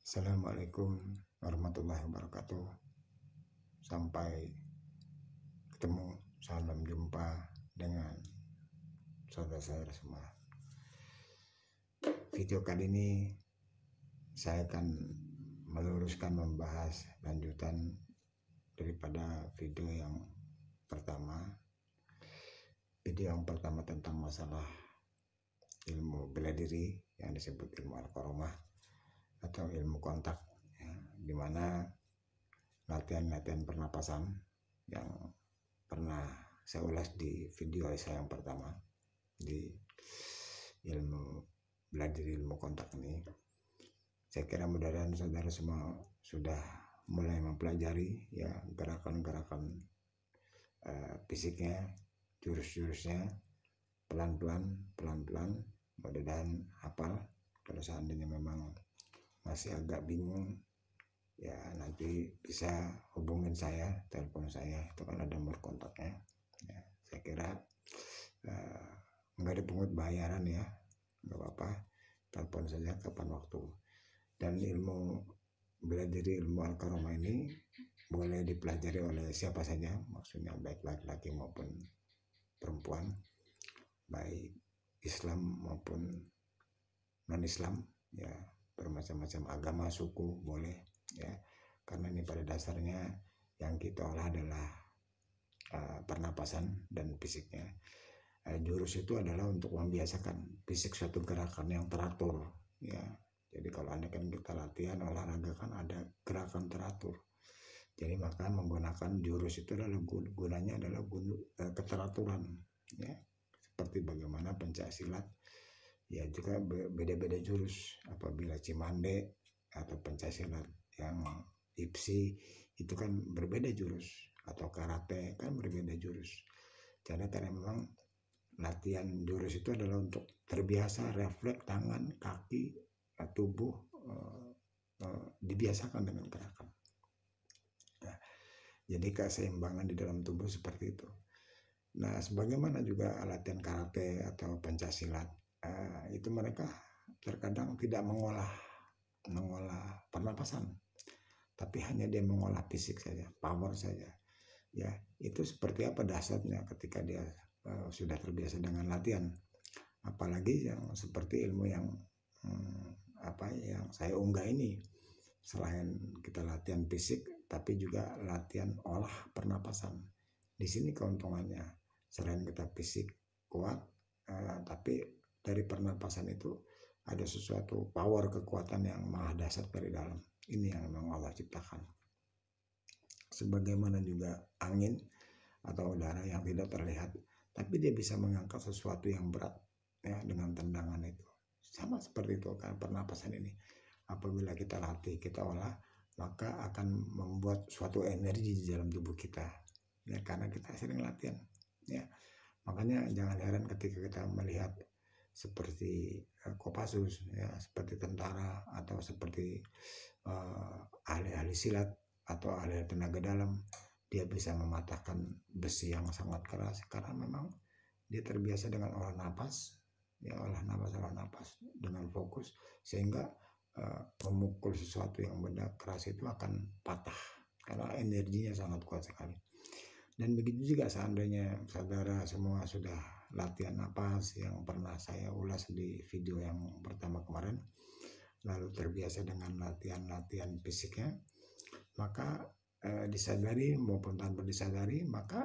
Assalamualaikum warahmatullahi wabarakatuh. Sampai ketemu, salam jumpa dengan saudara-saudara semua. Video kali ini saya akan meluruskan, membahas lanjutan daripada video yang pertama. Video yang pertama tentang masalah ilmu bela diri yang disebut ilmu al-qaromah atau ilmu kontak, ya, dimana latihan-latihan pernapasan yang pernah saya ulas di video saya yang pertama di ilmu bela diri ilmu kontak ini. Saya kira mudah-mudahan saudara semua sudah mulai mempelajari ya gerakan-gerakan fisiknya, jurus-jurusnya, pelan-pelan, mudah-mudahan hafal. Kalau seandainya memang masih agak bingung, ya nanti bisa hubungin saya, telepon saya, itu kan ada nomor kontaknya. Ya, saya kira nggak dipungut bayaran ya, nggak apa-apa, telepon saja kapan waktu. Dan ilmu bela diri ilmu al-qaromah ini boleh dipelajari oleh siapa saja, maksudnya baik laki-laki maupun perempuan, baik Islam maupun non-Islam, ya bermacam-macam agama, suku boleh ya, karena ini pada dasarnya yang kita olah adalah pernapasan dan fisiknya. Jurus itu adalah untuk membiasakan fisik suatu gerakan yang teratur ya. Jadi kalau anda kan kita latihan olahraga kan ada gerakan teratur, jadi maka menggunakan jurus itu adalah gunanya adalah keteraturan ya, seperti bagaimana pencak silat. Ya juga beda-beda jurus, apabila cimande atau pencaksilat yang ipsi itu kan berbeda jurus, atau karate kan berbeda jurus. Karena memang latihan jurus itu adalah untuk terbiasa refleks tangan, kaki, tubuh dibiasakan dengan gerakan. Nah, jadi keseimbangan di dalam tubuh seperti itu. Nah, sebagaimana juga latihan karate atau pencaksilat, itu mereka terkadang tidak mengolah pernapasan, tapi hanya dia mengolah fisik saja, power saja. Ya, itu seperti apa dasarnya ketika dia sudah terbiasa dengan latihan. Apalagi yang seperti ilmu yang yang saya unggah ini, selain kita latihan fisik, tapi juga latihan olah pernapasan. Di sini keuntungannya, selain kita fisik kuat, tapi dari pernapasan itu ada sesuatu power, kekuatan yang maha dasar dari dalam. Ini yang memang Allah ciptakan. Sebagaimana juga angin atau udara yang tidak terlihat, tapi dia bisa mengangkat sesuatu yang berat ya dengan tendangan itu. Sama seperti itu kan pernapasan ini. Apabila kita latih, kita olah, maka akan membuat suatu energi di dalam tubuh kita. Ya karena kita sering latihan. Ya. Makanya jangan heran ketika kita melihat seperti Kopassus ya, seperti tentara atau seperti ahli-ahli silat atau ahli tenaga dalam, dia bisa mematahkan besi yang sangat keras karena memang dia terbiasa dengan olah napas ya, olah napas dengan fokus, sehingga memukul sesuatu yang benda keras itu akan patah karena energinya sangat kuat sekali. Dan begitu juga seandainya saudara semua sudah latihan napas yang pernah saya ulas di video yang pertama kemarin, lalu terbiasa dengan latihan fisiknya, maka disadari maupun tanpa disadari, maka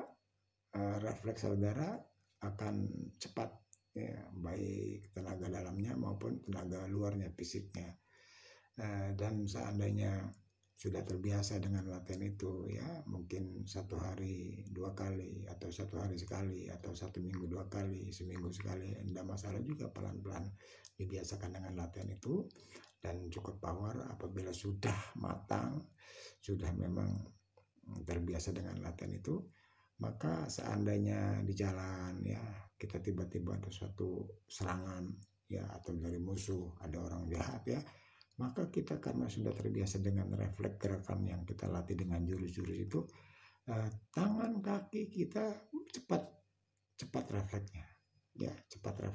refleks saudara akan cepat ya, baik tenaga dalamnya maupun tenaga luarnya, fisiknya. Dan seandainya sudah terbiasa dengan latihan itu ya, mungkin 1 hari 2 kali atau 1 hari sekali atau 1 minggu 2 kali, seminggu sekali, tidak masalah juga, pelan-pelan dibiasakan dengan latihan itu. Dan cukup power apabila sudah matang, sudah memang terbiasa dengan latihan itu, maka seandainya di jalan ya kita tiba-tiba ada suatu serangan ya, atau dari musuh ada orang jahat ya, maka kita karena sudah terbiasa dengan refleks gerakan yang kita latih dengan jurus-jurus itu, tangan kaki kita cepat refleksnya ya, cepat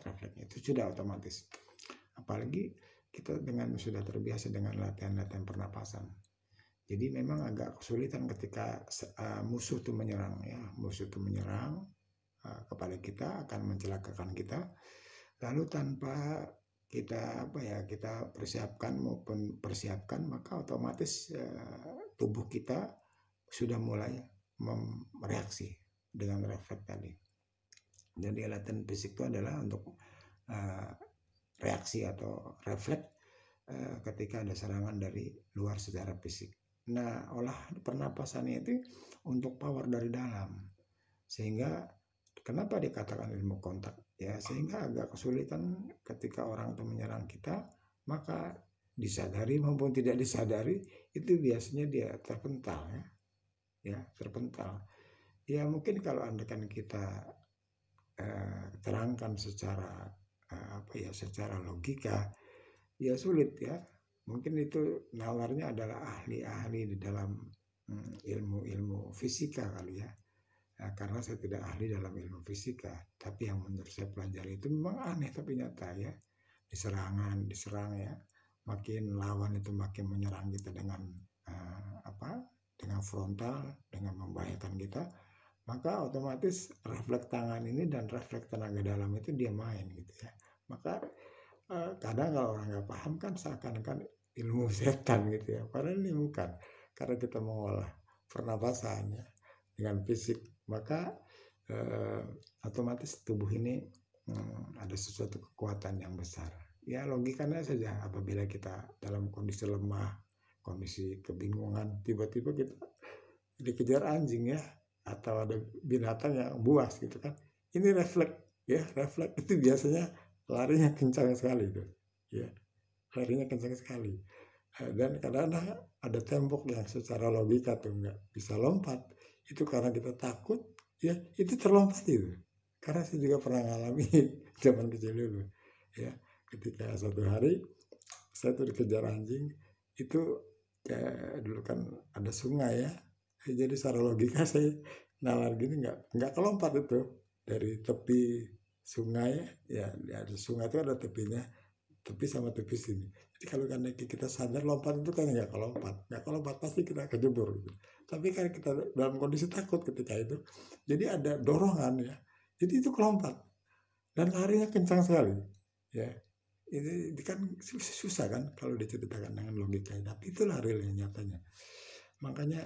refleksnya itu sudah otomatis. Apalagi kita sudah terbiasa dengan latihan-latihan pernapasan. Jadi memang agak kesulitan ketika musuh itu menyerang ya, musuh itu menyerang kepada kita, akan mencelakakan kita. Lalu tanpa kita kita persiapkan, maka otomatis tubuh kita sudah mulai mereaksi dengan refleks tadi. Jadi latihan fisik itu adalah untuk reaksi atau refleks ketika ada serangan dari luar secara fisik. Nah, olah pernapasannya itu untuk power dari dalam. Sehingga kenapa dikatakan ilmu kontak? Ya, sehingga agak kesulitan ketika orang itu menyerang kita, maka disadari maupun tidak disadari itu biasanya dia terpental ya. Ya, terpental. Ya, mungkin kalau andaikan kita terangkan secara secara logika, ya sulit ya. Mungkin itu nalarnya adalah ahli-ahli di dalam ilmu fisika kali ya. Nah, karena saya tidak ahli dalam ilmu fisika, tapi yang menurut saya pelajari itu memang aneh tapi nyata ya. Diserang ya. Makin lawan itu makin menyerang kita dengan dengan frontal, dengan membahayakan kita, maka otomatis refleks tangan ini dan refleks tenaga dalam itu dia main gitu ya. Maka kadang kalau orang nggak paham kan seakan-akan ilmu setan gitu ya, padahal ini bukan, karena kita mengolah pernapasan ya dengan fisik, maka otomatis tubuh ini ada sesuatu kekuatan yang besar ya. Logikanya saja, apabila kita dalam kondisi lemah, kondisi kebingungan, tiba-tiba kita dikejar anjing ya, atau ada binatang yang buas gitu kan, ini refleks ya, refleks itu biasanya larinya kencang sekali itu ya, larinya kencang sekali. Dan kadang-kadang ada tembok yang secara logika tuh nggak bisa lompat, itu karena kita takut ya, itu terlompat itu. Karena saya juga pernah ngalami zaman kecil dulu ya, ketika suatu hari saya tuh dikejar anjing itu, dulu kan ada sungai ya, jadi secara logika saya nalar gini nggak kelompat itu dari tepi sungai ya, di sungai itu ada tepinya, tepi sama tepi sini. Jadi kalau kan kita sadar lompat itu kan nggak kelompat pasti kita kejebur gitu. Tapi kan kita dalam kondisi takut ketika itu, jadi ada dorongan ya, jadi itu kelompat dan larinya kencang sekali ya. Ini kan susah kan kalau diceritakan dengan logika, tapi itulah realnya nyatanya. Makanya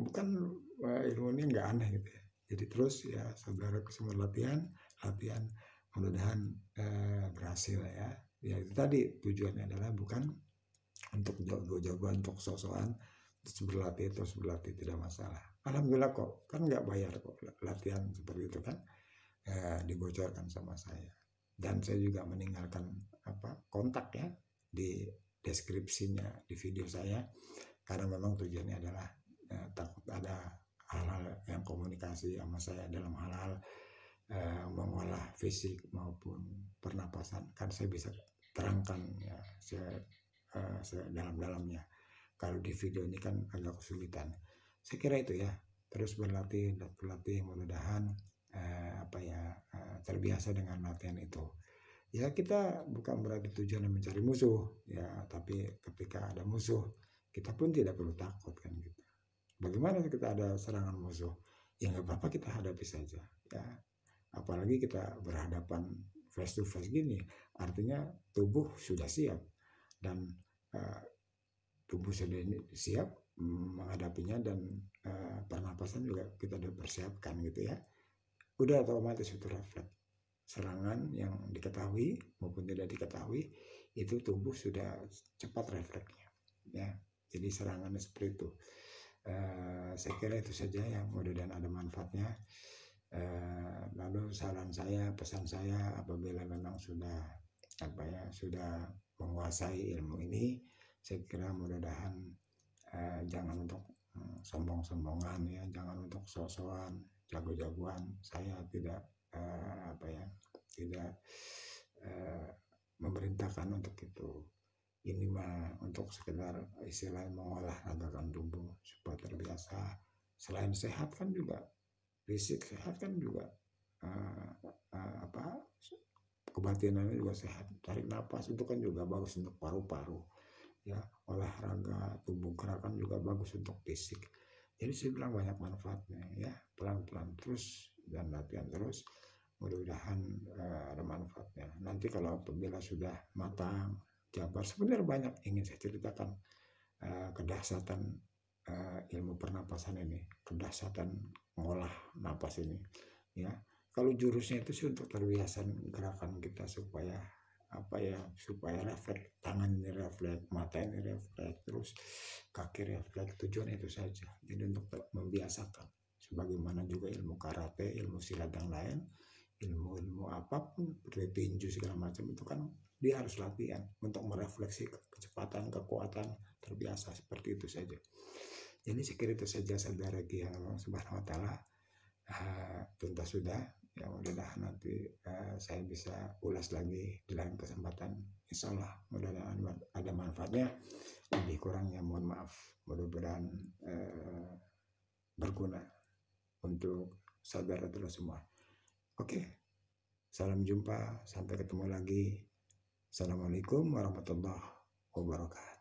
bukan ilmu ini nggak aneh gitu ya. Jadi terus ya saudara semua latihan mudah-mudahan berhasil ya. Ya itu tadi tujuannya adalah bukan untuk jago-jagoan, untuk sok-sokan, terus berlatih tidak masalah. Alhamdulillah kok, kan nggak bayar kok latihan seperti itu kan, dibocorkan sama saya. Dan saya juga meninggalkan kontak ya di deskripsinya di video saya, karena memang tujuannya adalah takut ada hal-hal yang komunikasi sama saya dalam hal-hal mengolah fisik maupun pernapasan, kan saya bisa terangkan ya dalam-dalamnya. Kalau di video ini kan agak kesulitan. Saya kira itu ya, terus berlatih mudah-mudahan terbiasa dengan latihan itu. Ya kita bukan berarti tujuannya mencari musuh ya, tapi ketika ada musuh kita pun tidak perlu takut kan gitu. Bagaimana kita ada serangan musuh, ya nggak apa-apa, kita hadapi saja ya. Apalagi kita berhadapan face to face gini, artinya tubuh sudah siap, dan tubuh sudah siap menghadapinya, dan pernapasan juga kita sudah persiapkan gitu ya. Udah otomatis itu refleks. Serangan yang diketahui maupun tidak diketahui, itu tubuh sudah cepat refleksnya ya. Jadi serangannya seperti itu. Saya kira itu saja yang mudah-mudahan ada manfaatnya. Lalu pesan saya apabila memang sudah menguasai ilmu ini, saya kira mudah-mudahan jangan untuk sombong-sombongan ya, jangan untuk sok-sokan jago-jagoan. Saya tidak tidak memerintahkan untuk itu. Ini mah untuk sekedar istilahnya mengolah ragakan tubuh supaya terbiasa. Selain sehat kan juga fisik sehat kan juga kebatinannya juga sehat. Tarik nafas itu kan juga bagus untuk paru-paru, ya. Olahraga tubuh gerakan juga bagus untuk fisik. Jadi saya bilang banyak manfaatnya, ya. Pelan-pelan terus dan latihan terus, mudah-mudahan ada manfaatnya. Nanti kalau apabila sudah matang, jabar, sebenarnya banyak ingin saya ceritakan kedahsyatan ilmu pernapasan ini, kedahsyatan mengolah napas ini, ya. Kalau jurusnya itu sih untuk terbiasan gerakan kita supaya supaya refleks, tangan ini refleks, mata ini refleks, terus kaki refleks. Tujuan itu saja, jadi untuk membiasakan. Sebagaimana juga ilmu karate, ilmu silat yang lain, ilmu apapun seperti tinju segala macam, itu kan dia harus latihan untuk merefleksi kecepatan, kekuatan, terbiasa seperti itu saja. Jadi sekira itu saja saudara yang Allah Subhanahu Wa Taala. Tuntas sudah, ya mudah-mudahan nanti saya bisa ulas lagi di lain kesempatan. Insya Allah mudah-mudahan ada manfaatnya. Lebih kurangnya mohon maaf. Mudah-mudahan berguna untuk saudara semua. Oke, salam jumpa, sampai ketemu lagi. Assalamualaikum warahmatullahi wabarakatuh.